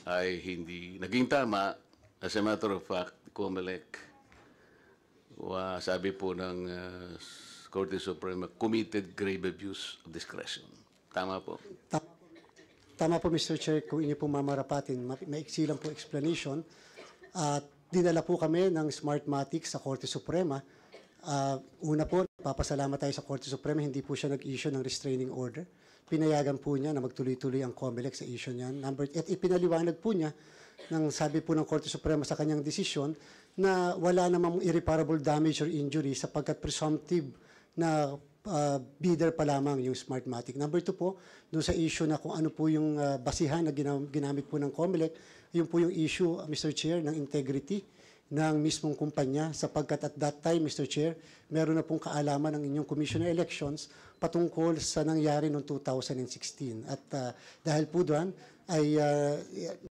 ay hindi naging tama. As a matter of fact, COMELEC, sabi po ng Korte Suprema, committed grave abuse of discretion. Tama po? Tama po, Mr. Chair, kung inyo pong mamarapatin. Maiksi lang po explanation. Dinala po kami ng Smartmatic sa Korte Suprema. Una po, papasalamat tayo sa Korte Suprema, hindi po siya nag-issue ng restraining order. Pinayagan po niya na magtuloy-tuloy ang COMELEC sa issue niyan. At ipinaliwanag po niya, nang sabi po ng Korte Suprema sa kanyang desisyon, na wala namang irreparable damage or injury sapagkat presumptive na bidder pa lamang yung Smartmatic. Number 2 po, doon sa issue na kung ano po yung basihan na ginamit po ng COMELEC, yun po yung issue, Mr. Chair, ng integrity ng mismong kumpanya sapagkat at that time, Mr. Chair, meron na pong kaalaman ng inyong Commissioner Elections patungkol sa nangyari noong 2016. At dahil po doon ay